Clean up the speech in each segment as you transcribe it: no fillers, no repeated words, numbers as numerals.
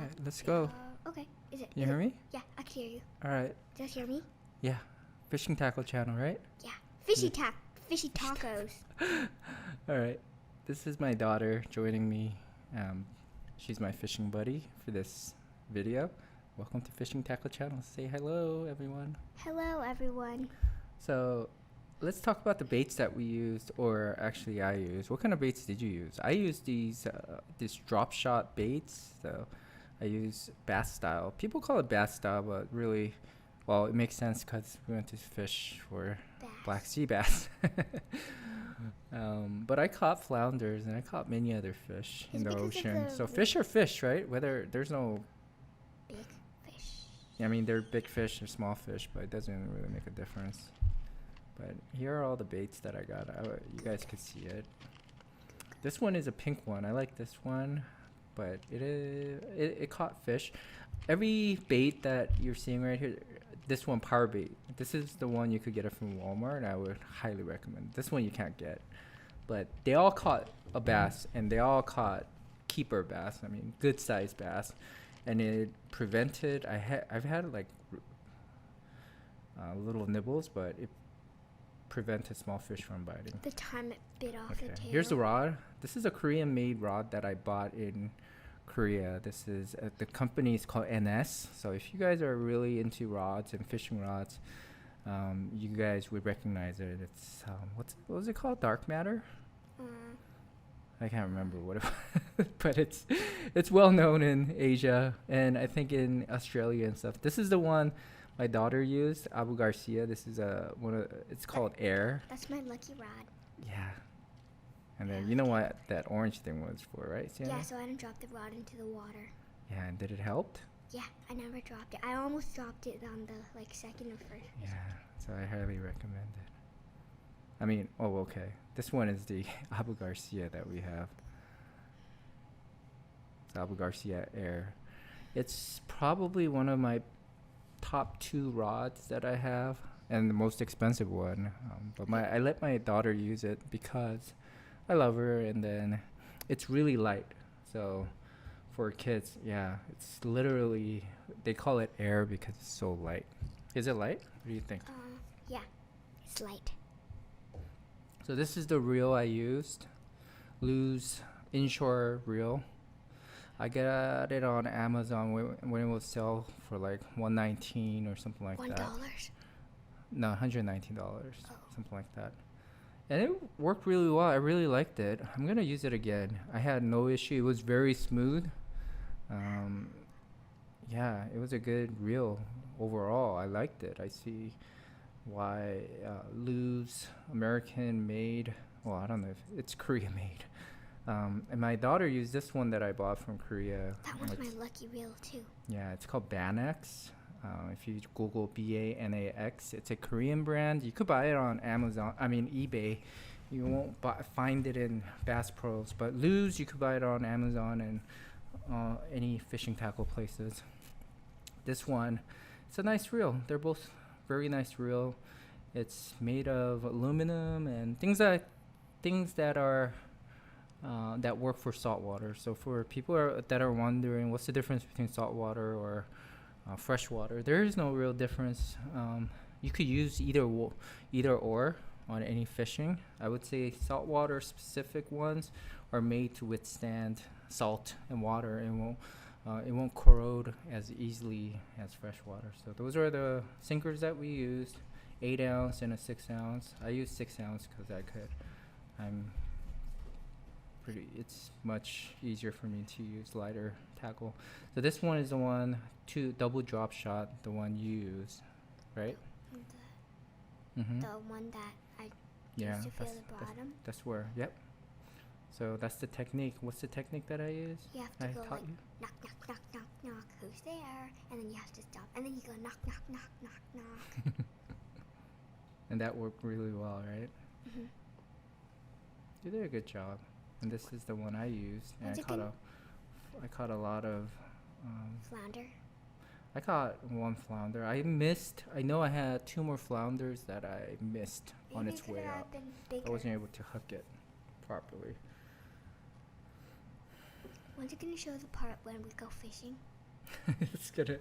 right, let's go. Okay. You hear me? Yeah, I can hear you. All right. Just hear me? Yeah. Fishing tackle channel, right? Yeah. Fishy tacos. All right. This is my daughter joining me. She's my fishing buddy for this video. Welcome to Fishing Tackle Channel. Say hello, everyone. Hello, everyone. So, let's talk about the baits that we used, or actually I used. What kind of baits did you use? I used these drop shot baits. So, I use bass style. People call it bass style, but really, well, it makes sense because we went to fish for black sea bass. But I caught flounders and I caught many other fish in the ocean. So fish are fish, right? Whether there's no big fish. I mean, they're big fish or small fish, but it doesn't really make a difference. But here are all the baits that I got. You guys could see it. This one is a pink one. I like this one, but it caught fish. Every bait that you're seeing right here, this one, power bait, this is the one you could get it from Walmart, and I would highly recommend. This one you can't get, but they all caught a bass, and they all caught keeper bass. I mean, good sized bass, and it prevented. I've had like little nibbles, but it prevented small fish from biting. The time it bit off the tail. Here's the rod. This is a Korean-made rod that I bought in Korea. This is the company is called NS. So if you guys are really into rods and fishing rods, you guys would recognize it. It's what was it called? Dark matter. I can't remember what it was, but it's well known in Asia and I think in Australia and stuff. This is the one my daughter used, Abu Garcia. This is it's called Air. That's my lucky rod. Yeah. And then you know what that orange thing was for, right, Sienna? Yeah, so I didn't drop the rod into the water. Yeah, and did it help? Yeah, I never dropped it. I almost dropped it on the second or first. Yeah, so I highly recommend it. I mean, oh, okay. This one is the Abu Garcia that we have. It's Abu Garcia Air. It's probably one of my top 2 rods that I have, and the most expensive one. But I let my daughter use it because I love her, and then it's really light. So for kids, yeah, it's literally, they call it Air because it's so light. Is it light? What do you think? Yeah, it's light. So this is the reel I used, Lew's inshore reel. I got it on Amazon when it was sell for like $119 or something like that. $1? No, $119, something like that. And it worked really well. I really liked it. I'm gonna use it again. I had no issue. It was very smooth. Yeah, it was a good reel overall. I liked it. I see why Lew's American made. Well, I don't know if it's Korean made. And my daughter used this one that I bought from Korea. That one's my lucky reel too. Yeah, it's called Banax. If you Google Banax, it's a Korean brand. You could buy it on Amazon. I mean eBay. You won't find it in Bass Pros, but Lew's you could buy it on Amazon and any fishing tackle places. This one, it's a nice reel. They're both very nice reel. It's made of aluminum and things that are that work for saltwater. So for people that are wondering what's the difference between saltwater or freshwater, there is no real difference. You could use either or on any fishing. I would say saltwater specific ones are made to withstand salt and water and it won't corrode as easily as freshwater. So those are the sinkers that we used, 8 ounce and a 6 ounce. I used 6 ounce because I could. It's much easier for me to use lighter tackle. So this one is the one, double drop shot, the one you use, right? The one that I used to feel the bottom. That's where, yep. So that's the technique. What's the technique that I use? You have to go like, knock, knock, knock, knock, knock, who's there? And then you have to stop. And then you go knock, knock, knock, knock, knock. And that worked really well, right? Mm-hmm. You did a good job. And this is the one I used. And I caught a lot of flounder. I caught 1 flounder. I know I had 2 more flounders that I missed on its way out. I wasn't able to hook it properly. When's it gonna show the part when we go fishing? It's gonna.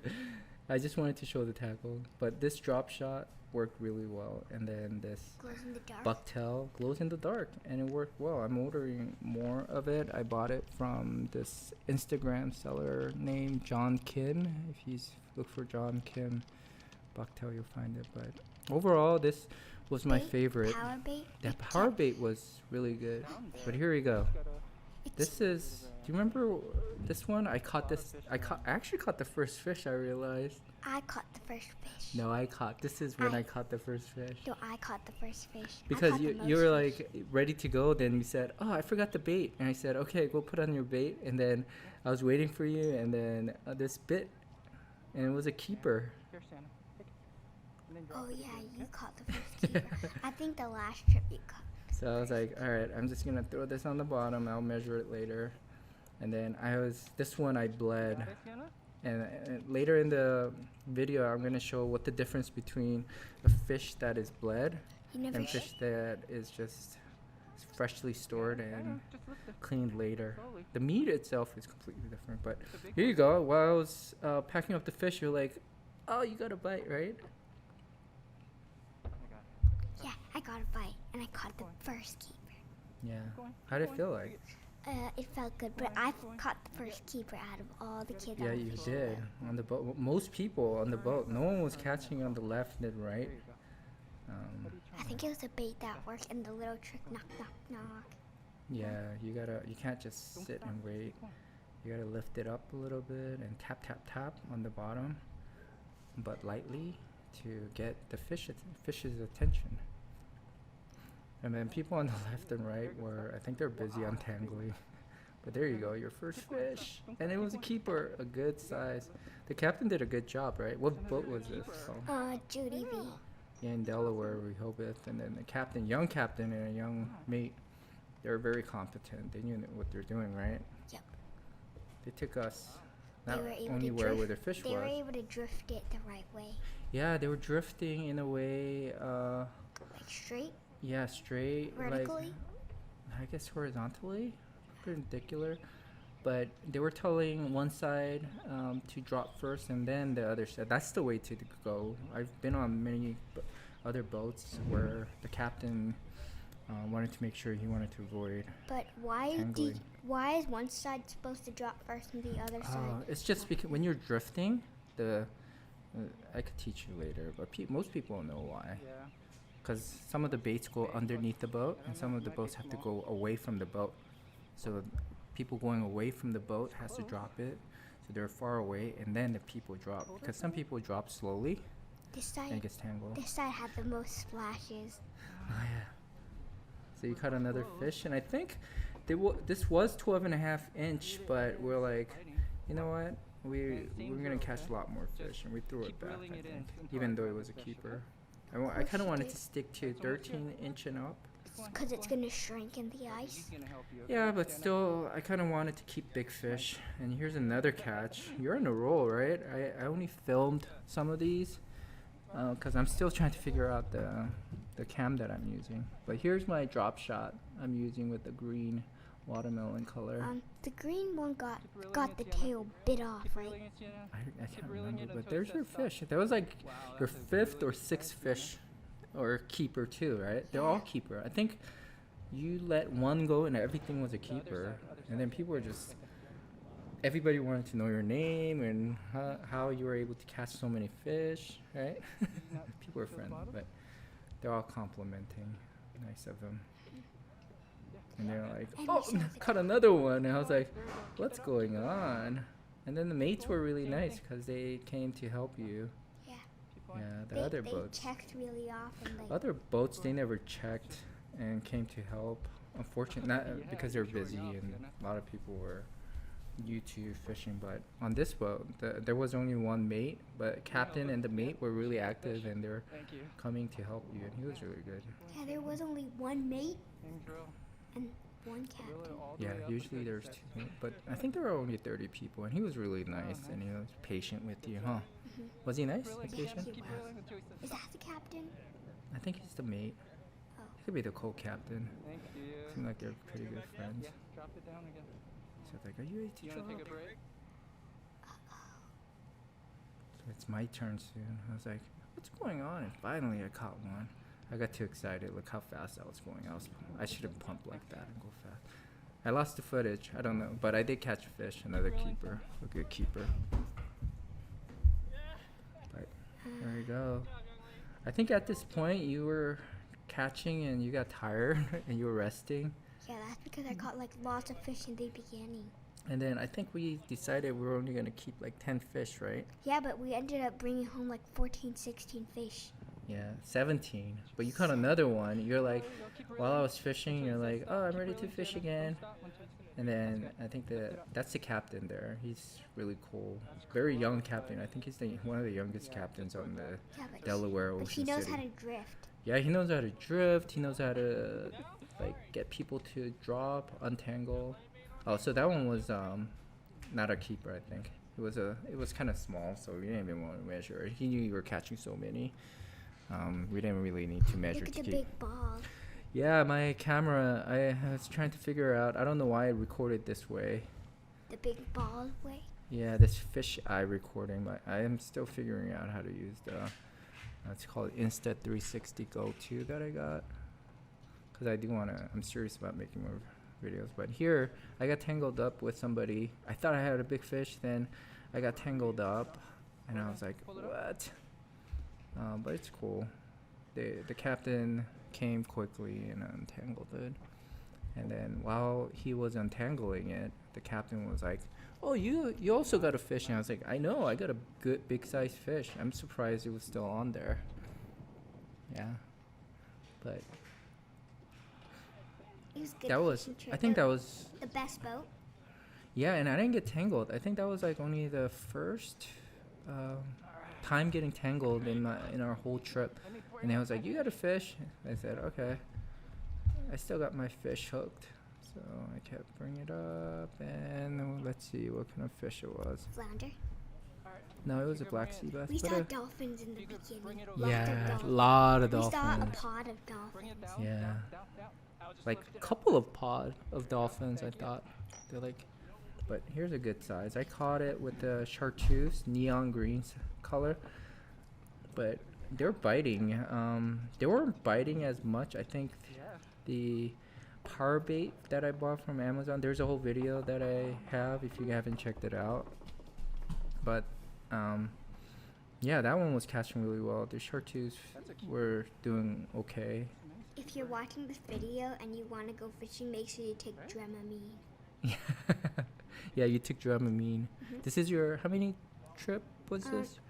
I just wanted to show the tackle, but this drop shot worked really well, and then this Glows in the dark. bucktail glows in the dark, and it worked well. I'm ordering more of it. I bought it from this Instagram seller named John Kim. If you look for John Kim bucktail, you'll find it. But overall, this was my Bait? Favorite. Power bait. That power bait was really good. But here we go. This is. Do you remember this one? I caught this. I actually caught the first fish. I realized. I caught the first fish. No, I caught. This is when I caught the first fish. No, I caught the first fish. I Because caught the you were most fish. like ready to go, then you said, "Oh, I forgot the bait," and I said, "Okay, go put on your bait." And then I was waiting for you, and then this bit, and it was a keeper. Oh yeah, you caught the first keeper. I think the last trip you caught. So I was like, "All right, I'm just gonna throw this on the bottom. I'll measure it later." And then this one I bled, and later in the video I'm gonna show what the difference between a fish that is bled You never and fish that is just freshly stored and cleaned later. The meat itself is completely different. But here you go. While I was packing up the fish, you're like, "Oh, you got a bite, right?" Yeah, I got a bite, and I caught the first keeper. Yeah. How did it feel like? It felt good, but I caught the first keeper out of all the kids. Yeah, on the you fishing did. boat. On the boat, most people on the boat, no one was catching on the left and right. I think it was a bait that worked, and the little trick knock, knock, knock. Yeah, you can't just sit and wait. You gotta lift it up a little bit and tap, tap, tap on the bottom, but lightly to get the fish's attention. And then people on the left and right I think they're busy untangling. But there you go, your first fish. And it was a keeper, a good size. The captain did a good job, right? What boat was this? Oh. Judy V. Yeah, in Delaware, Rehoboth. And then the captain, young captain and a young mate, they were very competent. They knew what they're doing, right? Yep. They took us They not were able only to where drift. the fish They were was. able to drift it the right way, Yeah, they were drifting in a way, like straight, yeah, straight. vertically. Like, I guess horizontally, perpendicular. But they were telling one side to drop first and then the other side. That's the way to go. I've been on many other boats where the captain wanted to make sure he wanted to avoid. But why Tangling. why is one side supposed to drop first and the other side? It's just because when you're drifting, I could teach you later, but most people know why. Because some of the baits go underneath the boat, and some of the boats have to go away from the boat. So people going away from the boat has to drop it, so they're far away, and then the people drop. Because some people drop slowly, This and it side, gets tangled. this side had the most splashes. Oh yeah. So you caught another fish, and I think this was 12.5 inch, but we're like, you know what? We're gonna catch a lot more fish, and we threw it back. I think, even though it was a keeper. I kind of wanted to stick to 13-inch and up. Because it's gonna shrink in the ice. Yeah, but still, I kind of wanted to keep big fish. And here's another catch. You're on a roll, right? I only filmed some of these because I'm still trying to figure out the cam that I'm using. But here's my drop shot I'm using with the green watermelon color. The green one got the tail bit off, right? I can't remember, but there's your fish. That was like your 5th or 6th fish, or keeper too, right? They're all keeper. I think you let one go and everything was a keeper, and then people were just, everybody wanted to know your name and how you were able to catch so many fish, right? People were friendly, but they're all complimenting. Nice of them. And they're like, "Oh, caught another one." And I was like, "What's going on?" And then the mates were really nice because they came to help you. Yeah. Yeah, the other They boats. checked really often. Like, Other boats, they never checked and came to help. Unfortunately, not because they're busy and a lot of people were YouTube fishing. But on this boat, there was only one mate, but captain and the mate were really active and they're coming to help you, and he was really good. yeah, there was only one mate and one captain. Yeah, usually there's 2 mates, but I think there were only 30 people, and he was really nice and he was patient with you, huh? Mhm. Was he nice and Yeah, patient? he was. Is that the captain? I think he's the mate. Oh. He could be the co-captain. Seem like they're pretty good friends. So it's like, are you ready to drop? So it's my turn soon. I was like, what's going on? And finally I caught one. I got too excited. Look how fast I was going. I should have pumped like that and go fast. I lost the footage. I don't know, but I did catch a fish. Another keeper, a good keeper. But there you go. I think at this point you were catching and you got tired and you were resting. Yeah, that's because I caught like lots of fish in the beginning. And then I think we decided we were only gonna keep like 10 fish, right? Yeah, but we ended up bringing home like 14, 16 fish. Yeah, 17. But you caught another one. You're like, while I was fishing, you're like, oh, I'm ready to fish again. And then I think that's the captain there. He's really cool. Very young captain. I think he's one of the youngest captains on the Delaware Ocean But he knows City. how to drift. Yeah, he knows how to drift. He knows how to like get people to drop, untangle. Oh, so that one was not a keeper, I think. It was kind of small, so we didn't even want to measure it. He knew you were catching so many. We didn't really need to measure. Look at to the keep. big ball. Yeah, my camera. I was trying to figure out. I don't know why I recorded this way. The big ball way. Yeah, this fish eye recording, but I am still figuring out how to use the. It's called Insta360 Go 2 that I got. Cause I do wanna. I'm serious about making more videos. But here, I got tangled up with somebody. I thought I had a big fish. Then, I got tangled up, and I was like, what? But it's cool. The captain came quickly and untangled it. And then while he was untangling it, the captain was like, oh, you also got a fish. And I was like, I know, I got a good big sized fish. I'm surprised it was still on there. Yeah. But It was good. that was, fishing trip. I think that was, the best boat. yeah, and I didn't get tangled. I think that was like only the first time getting tangled in our whole trip. And I was like, you got a fish? I said, okay. I still got my fish hooked. So I kept bringing it up, and let's see what kind of fish it was. Flounder. No, it was a black sea bass. We but saw dolphins in the beginning. yeah, a lot of We saw a dolphins. pod of dolphins. Yeah, like a couple of pod of dolphins. I thought they're like, but here's a good size. I caught it with the chartreuse, neon green color, but they're biting. They weren't biting as much. I think the power bait that I bought from Amazon. There's a whole video that I have if you haven't checked it out. But yeah, that one was catching really well. The chartreuse were doing okay. If you're watching this video and you want to go fishing, make sure you take Dramamine. Yeah, you took Dramamine. This is your how many trip was this?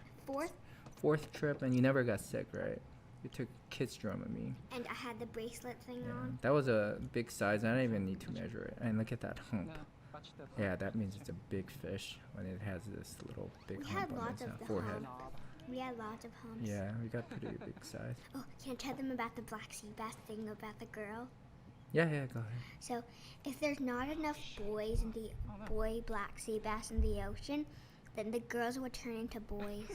Fourth trip, and you never got sick, right? You took kids Dramamine. And I had the bracelet thing on. That was a big size. I don't even need to measure it. And look at that hump. Yeah, that means it's a big fish when it has this little big We had hump on lots its of the forehead. We had lots of humps. Yeah, we got pretty big size. Oh, can I tell them about the black sea bass thing about the girl? Yeah, go ahead. So, if there's not enough boys in the boy black sea bass in the ocean, then the girls will turn into boys.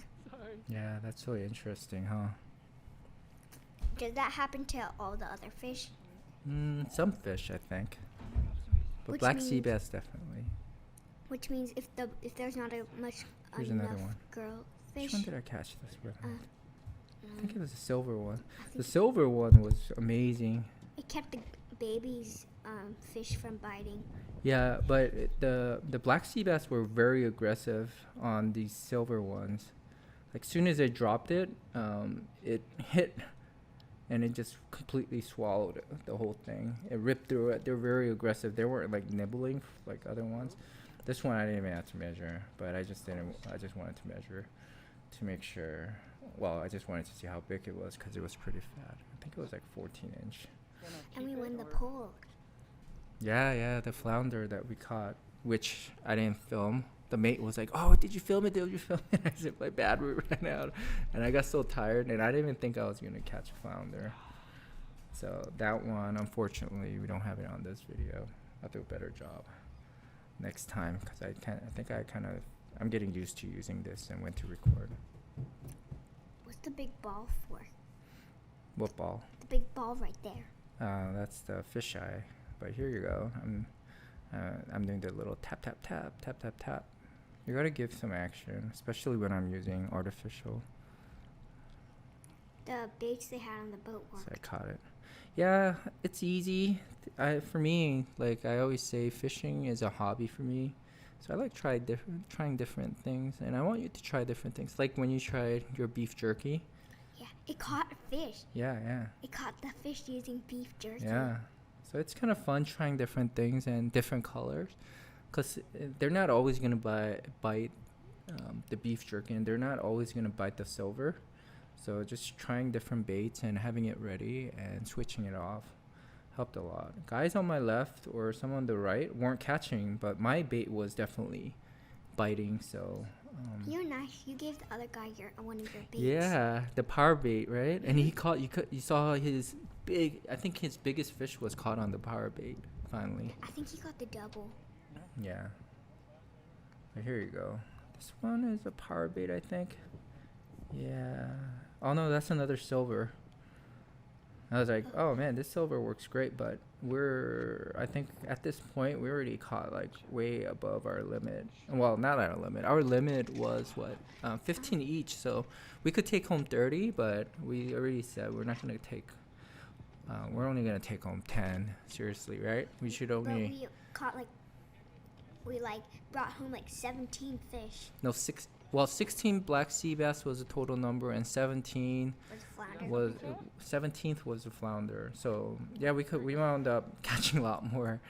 Yeah, that's so interesting, huh? Does that happen to all the other fish? Some fish, I think. But Which black sea means- bass definitely. Which means if there's not Here's enough another one. girl Which fish, one did I catch this with? I think it was a silver one. I The think silver one was amazing. it kept the babies fish from biting. Yeah, but the black sea bass were very aggressive on these silver ones. Like soon as I dropped it, it hit, and it just completely swallowed the whole thing. It ripped through it. They're very aggressive. They weren't like nibbling like other ones. This one I didn't even have to measure, but I just didn't. I just wanted to measure to make sure. Well, I just wanted to see how big it was because it was pretty fat. I think it was like 14-inch. And we won the pole. Yeah, the flounder that we caught, which I didn't film. The mate was like, "Oh, did you film it? Did you film it?" I said, "My battery ran out," and I got so tired, and I didn't even think I was gonna catch a flounder. So that one, unfortunately, we don't have it on this video. I'll do a better job next time because I'm getting used to using this and when to record. What's the big ball for? What ball? The big ball right there. That's the fisheye. But here you go. I'm doing the little tap, tap, tap, tap, tap, tap. You gotta give some action, especially when I'm using artificial. The baits they had on the boat So I worked. caught it. Yeah, it's easy. For me, like I always say, fishing is a hobby for me. So I like trying different things, and I want you to try different things. Like when you tried your beef jerky. Yeah, it caught a fish. Yeah. It caught the fish using beef jerky. Yeah. So it's kind of fun trying different things and different colors, because they're not always gonna bite the beef jerky, and they're not always gonna bite the silver. So just trying different baits and having it ready and switching it off helped a lot. Guys on my left or some on the right weren't catching, but my bait was definitely biting. So You're nice. You gave the other guy one of your baits. yeah, the power bait, right? And he caught. You saw his big. I think his biggest fish was caught on the power bait. Finally. I think he got the double. Yeah. But here you go. This one is a power bait, I think. Yeah. Oh no, that's another silver. I was like, oh man, this silver works great, but I think at this point we already caught like way above our limit. Well, not our limit. Our limit was what, 15 each. So we could take home 30, but we already said we're not gonna take. We're only gonna take home 10. Seriously, right? We should But only. we caught we brought home 17 fish. No, 6. Well, 16 black sea bass was the total number, and 17 Was flounder. was 17th was a flounder. So yeah, we wound up catching a lot more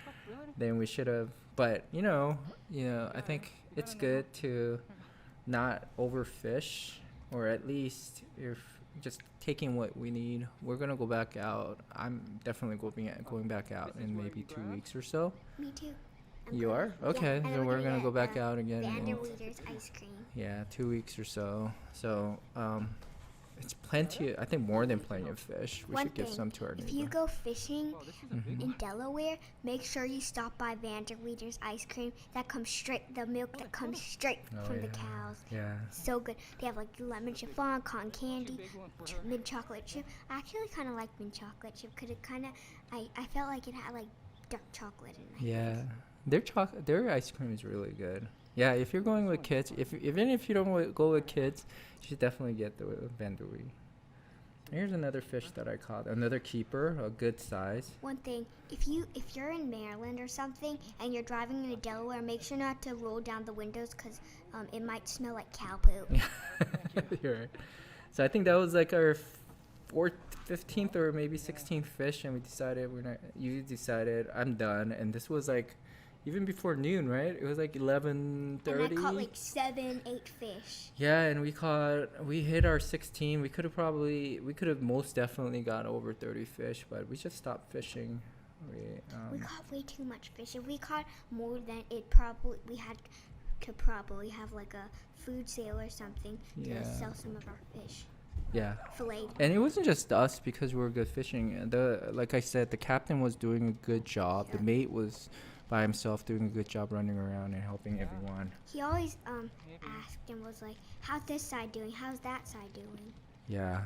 than we should have. But I think it's good to not overfish, or at least if just taking what we need. We're gonna go back out. I'm definitely going back out in maybe 2 weeks or so. Me too. You are? Yeah, Okay, and so then we're gonna go back get, out again. Vanderweeder's ice cream. Yeah, 2 weeks or so. So, it's plenty. I think more than plenty of fish. We One should give thing, some to our if you neighbor. go fishing Mhm. in Delaware, make sure you stop by Vanderweeder's ice cream. That comes straight, the milk that comes straight Oh, from the yeah. cows. Yeah. So good. They have lemon chiffon, cotton candy, mint chocolate chip. I actually kind of like mint chocolate chip because it I felt like it had dark chocolate in it. Yeah. Their ice cream is really good. Yeah, if you're going with kids, even if you don't go with kids, you should definitely get the Vanderweed. Here's another fish that I caught. Another keeper, a good size. One thing, if you're in Maryland or something and you're driving into Delaware, make sure not to roll down the windows because it might smell like cow poop. You're right. So I think that was like our 15th or maybe 16th fish, and you decided I'm done, and this was even before noon, right? It was 11:30. And I caught 7, 8 fish. Yeah, and we hit our 16. We could have most definitely got over 30 fish, but we just stopped fishing. We caught way too much fish. If we caught more than we had to probably have a food sale or something to sell some of our fish. Yeah. Filleted. And it wasn't just us because we were good fishing. Like I said, the captain was doing a good job. Yeah. The mate was by himself doing a good job running around and helping everyone. He always asked and was like, "How's this side doing? How's that side doing?" Yeah.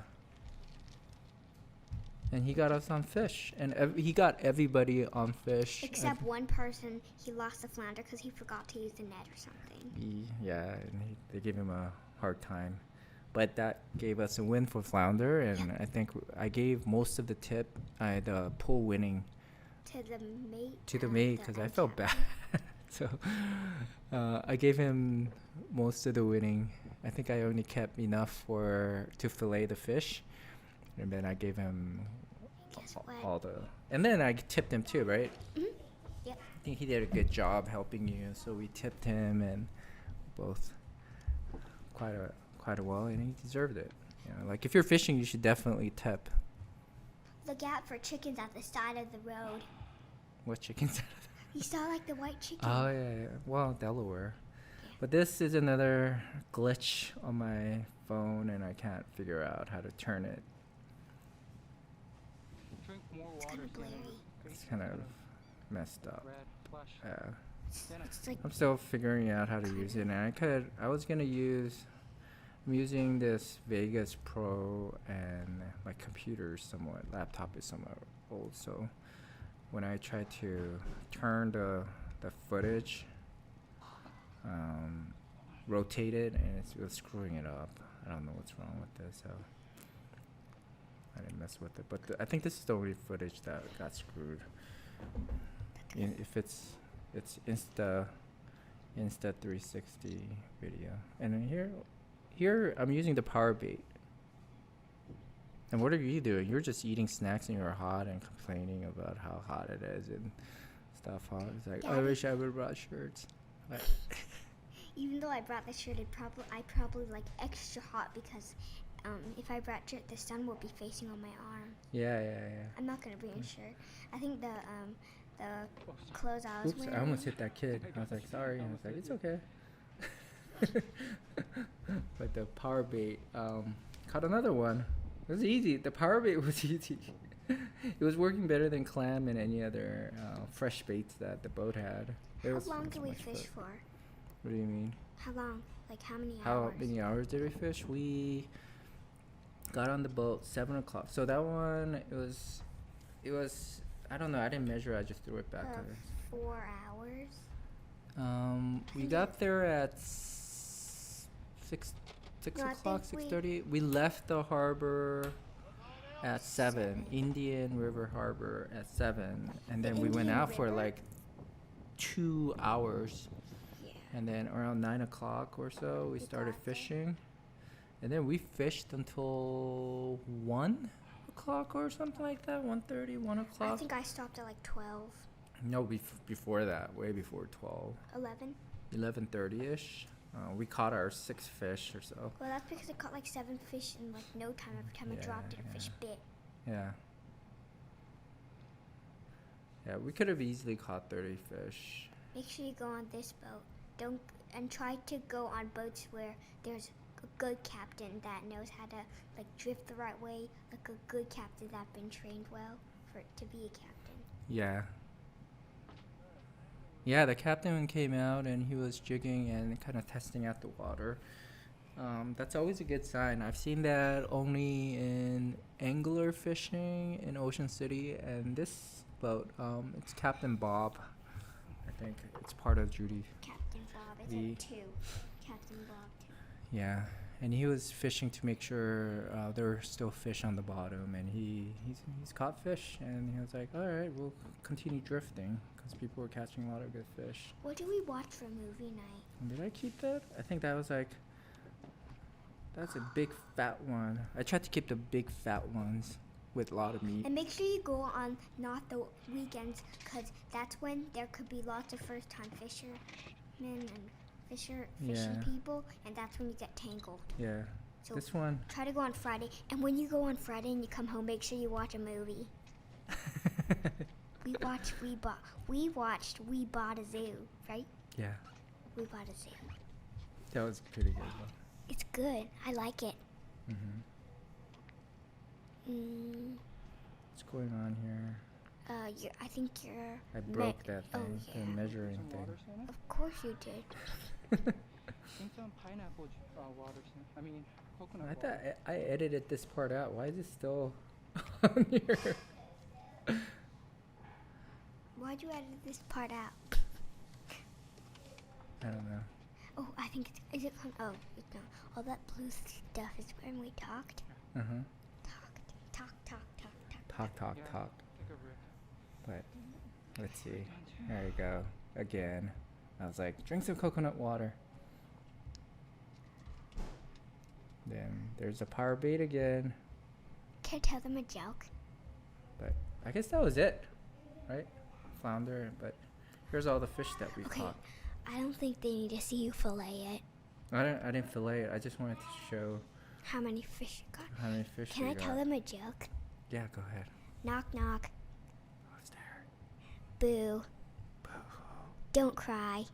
And he got us on fish, and he got everybody on fish. Except one person, he lost the flounder because he forgot to use the net or something. And they gave him a hard time. But that gave us a win for flounder, and I think I gave most of the tip, the pull winning. To the mate. Because I felt bad. So I gave him most of the winning. I think I only kept enough to fillet the fish, and then I gave him Guess what? all the. And then I tipped him too, right? Mhm. Yep. I think he did a good job helping you, so we tipped him, and both quite a well, and he deserved it. If you're fishing, you should definitely tip. Look out for chickens at the side of the road. What chickens? You saw the white chicken. Oh yeah. Well, Delaware. But this is another glitch on my phone, and I can't figure out how to turn it. It's kind of blurry. It's kind of messed up. It's I'm still figuring out how to use it, and I'm using this Vegas Pro, and my laptop is somewhat old, so when I try to turn the the footage rotated, and it was screwing it up. I don't know what's wrong with this, so I didn't mess with it. But I think this is the only footage that got screwed. If it's Insta 360 video, and then here I'm using the power bait. And what are you doing? You're just eating snacks and you're hot and complaining about how hot it is and stuff. Huh? It's like, I wish I would have brought shirts. But Even though I brought the shirt, I probably like extra hot because if I brought shirt, the sun will be facing on my arm. yeah. I'm not gonna bring a shirt. I think the clothes I was Oops, wearing. I almost hit that kid. I was like, sorry. And I was like, it's okay. But the power bait, caught another one. It was easy. The power bait was easy. It was working better than clam and any other fresh baits that the boat had. How long did we fish for? What do you mean? How long? Like how many hours? How many hours did we fish? We got on the boat 7 o'clock. So that one, it was. I don't know. I didn't measure. I just threw it back. 4 hours. We got there at 6 No, I o'clock, think 6:30. We left the harbor at 7. Indian River Harbor at 7, and then we went Indian out for River? like 2 hours, Yeah. and then around 9 o'clock or so we started got there. fishing, and then we fished until 1 o'clock or something like that. 1:30, 1 I o'clock. think I stopped at like 12, No, before that, way before 12. 11. 11:30ish. We caught our 6 fish or so. Well, that's because I caught like 7 fish in like no time. Every time I Yeah, dropped it, a fish bit. Yeah. Yeah, we could have easily caught 30 fish. Make sure you go on this boat. And try to go on boats where there's a good captain that knows how to like drift the right way, like a good captain that's been trained well to be a captain. Yeah. Yeah, the captain came out and he was jigging and kind of testing out the water. That's always a good sign. I've seen that only in angler fishing in Ocean City, and this boat, it's Captain Bob. I think it's part of Judy. Captain Bob. It's The- like 2. Captain Bob 2. Yeah, and he was fishing to make sure there were still fish on the bottom, and he's caught fish, and he was like, all right, we'll continue drifting because people were catching a lot of good fish. What did we watch for movie night? And did I keep that? I think that was like, that's a big fat one. I tried to keep the big fat ones with a lot of meat. And make sure you go on not the weekends, because that's when there could be lots of first-time fishermen and fishing Yeah. people, and that's when you get tangled. Yeah, So this one. try to go on Friday, and when you go on Friday and you come home, make sure you watch a movie. We watched We Bought a Zoo, right? Yeah, We Bought a Zoo. that was pretty good though. It's good. I like it. What's going on here? I think you're. I broke that Oh, thing, yeah. the measuring thing. Of course you did. Some pineapple water. I mean, coconut I water. thought I edited this part out. Why is it still on here? Why'd you edit this part out? I don't know. Oh, I think it's. Is it? Oh, it's not. All that blue stuff is when we talked. Uh-huh. Talk. Talk. Yeah, take a rip. But let's see. There you go. Again. I was like, drink some coconut water. Then there's a power bait again. Can I tell them a joke? But I guess that was it. Right? Flounder. But here's all the fish that we Okay. caught. I don't think they need to see you fillet it. I didn't fillet it. I just wanted to show How many fish you got? how many fish Can we I got. tell them a joke? Yeah, go ahead. Knock knock. What's there? Boo. Boo. Don't cry.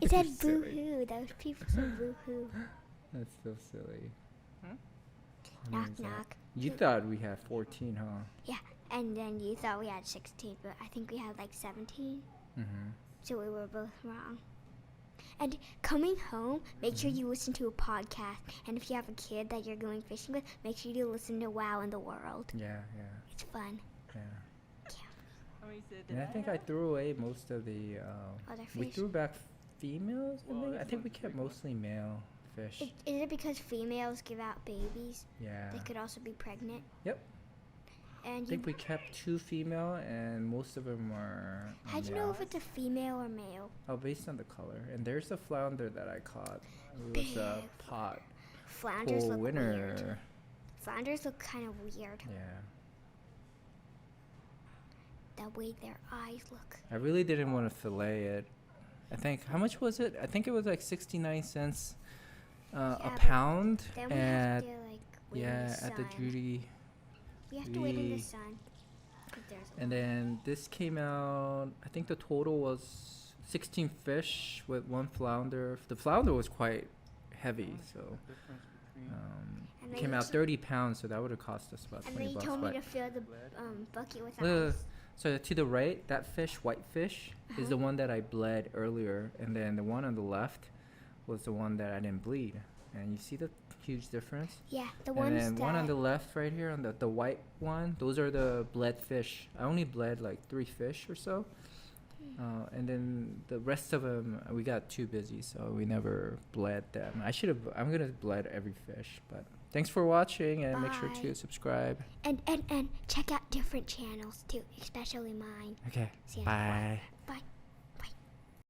It said boo Silly. hoo. Those people said boo hoo. That's so silly. Hmm? How Knock many is that? knock. You thought we had 14, huh? Yeah, and then you thought we had 16, but I think we had like 17. Mm-hmm. So we were both wrong. And coming home, make sure you listen to a podcast. And if you have a kid that you're going fishing with, make sure you listen to Wow in the World. Yeah. It's fun. Yeah. Yeah. And I think I threw away most of the. Other We fish. threw back females. I Well, think. I this think we one's kept big one. mostly male fish. Is it because females give out babies? Yeah. They could also be pregnant. Yep. I And you, think we kept 2 female, and most of them are. how'd you know if it's a female or male? Oh, based on the color. And there's a flounder that I caught. It was a Big pot Flounders pool look weird. winner. Flounders look kind of weird. Yeah. The way their eyes look. I really didn't want to fillet it. I think how much was it? I think it was like 69 cents Yeah, a but pound Then we at have to like wait in yeah the at the sun. Judy. We have to wait in the we- sun. 'Cause there's a And then this came out. I think the total was 16 fish with 1 flounder. The flounder was quite heavy, so Difference between and it then came you out t- 30 pounds. So that would have cost us about And 20 then you bucks. told me But to fill the lead. bucket with Look, ice. so to the right, that fish, white fish, is the Uh-huh. one that I bled earlier, and then the one on the left was the one that I didn't bleed. And you see the huge difference? Yeah, the And ones then that one on the left right here, on the white one, those are the bled fish. I only bled like 3 fish or so. And then the rest of them, we got too busy, so we never bled them. I'm gonna bled every fish, but thanks for watching, and make sure Bye. to subscribe. and check out different channels too, especially mine. Okay, See ya. bye. Bye.